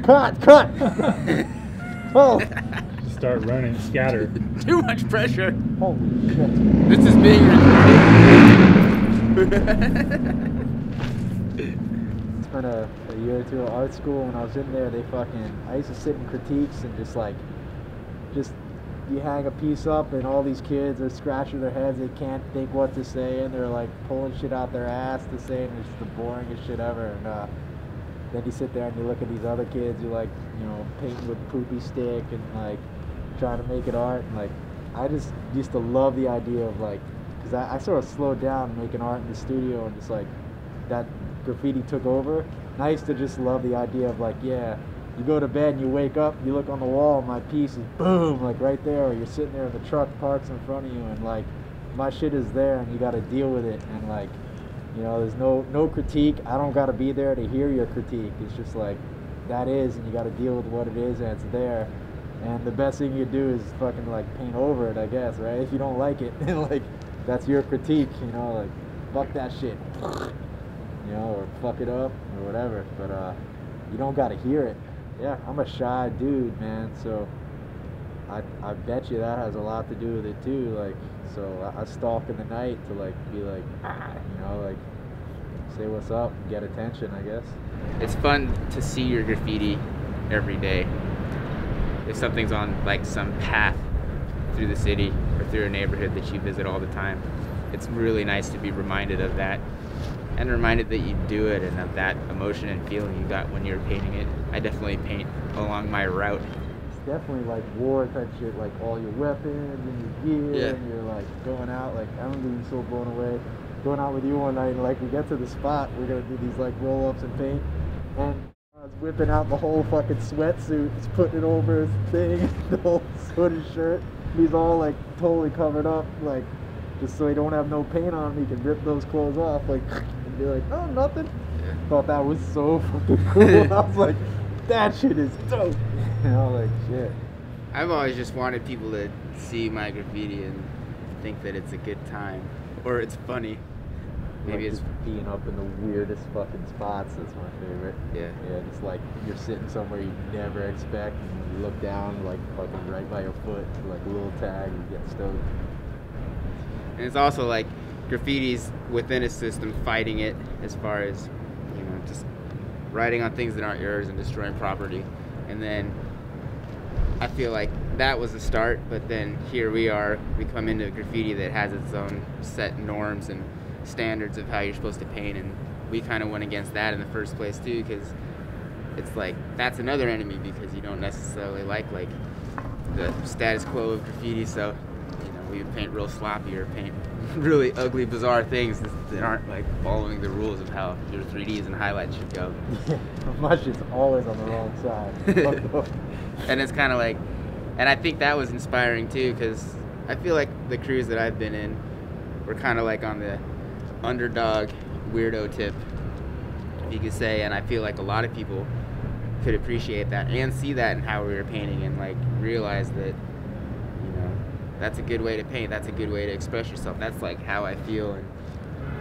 Cut! Oh! Start running, scatter. Too much pressure. Holy shit. This is being recorded. It's been a year or two of art school. When I was in there, I used to sit in critiques and just you hang a piece up and all these kids are scratching their heads. They can't think what to say and they're like pulling shit out their ass to say, and it's the boringest shit ever. And then you sit there and you look at these other kids who like, you know, painting with poopy stick and like trying to make it art. And like, I just used to love the idea of like, because I sort of slowed down making art in the studio and just like that graffiti took over. And I used to just love the idea of like, yeah, you go to bed and you wake up, you look on the wall, and my piece is boom, like right there, or you're sitting there and the truck parks in front of you, and like my shit is there, and you got to deal with it, and like, you know, there's no critique. I don't got to be there to hear your critique. It's just like that is, and you got to deal with what it is, and it's there. And the best thing you do is fucking like paint over it, I guess, right? If you don't like it, like that's your critique, you know, like fuck that shit, you know, or fuck it up or whatever. But you don't got to hear it. Yeah, I'm a shy dude, man, so I bet you that has a lot to do with it too. Like, so I stalk in the night to like be like, you know, like say what's up and get attention, I guess. It's fun to see your graffiti every day. If something's on like some path through the city or through a neighborhood that you visit all the time, it's really nice to be reminded of that. And reminded that you do it and of that emotion and feeling you got when you were painting it. I definitely paint along my route. It's definitely like war type shit, like all your weapons and your gear, and you're like going out. Like I remember being so blown away going out with you one night, and like we get to the spot, we're gonna do these like roll-ups and paint, and I was whipping out the whole fucking sweatsuit, just putting it over his thing, the whole hooded shirt. He's all like totally covered up, like just so he don't have no paint on him, he can rip those clothes off, like, and be like, oh, nothing. Yeah. Thought that was so fucking cool. I was like, that shit is dope. You know, like, shit. I've always just wanted people to see my graffiti and think that it's a good time, or it's funny. Maybe like it's just being up in the weirdest fucking spots. That's my favorite. Yeah. Yeah, just like you're sitting somewhere you never expect, and you look down, like fucking right by your foot, like a little tag, and you get stoked. And it's also like graffiti's within a system fighting it, as far as, you know, just writing on things that aren't yours and destroying property. And then I feel like that was the start, but then here we are, we come into graffiti that has its own set norms and standards of how you're supposed to paint, and we kind of went against that in the first place too, because it's like that's another enemy, because you don't necessarily like the status quo of graffiti. So we would paint real sloppy or paint really ugly, bizarre things that aren't like following the rules of how your 3Ds and highlights should go. My shit's always on the wrong side. And it's kind of like, and I think that was inspiring too, because I feel like the crews that I've been in were kind of like on the underdog, weirdo tip, if you could say, and I feel like a lot of people could appreciate that and see that in how we were painting and like realize that, that's a good way to paint. That's a good way to express yourself. That's like how I feel. And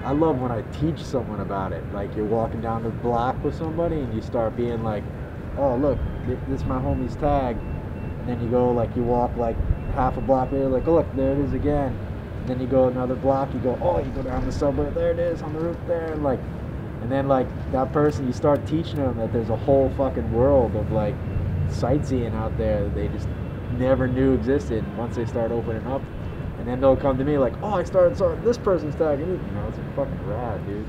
I love when I teach someone about it. Like you're walking down the block with somebody and you start being like, oh look, this is my homie's tag. And then you go like, you walk like half a block later, like, oh look, there it is again. And then you go another block, you go, oh, you go down the subway, there it is on the roof there. And then like that person, you start teaching them that there's a whole fucking world of like sightseeing out there that they just never knew existed once they start opening up. And then they'll come to me like, oh, I started this person's tag, and it's fucking rad, dude.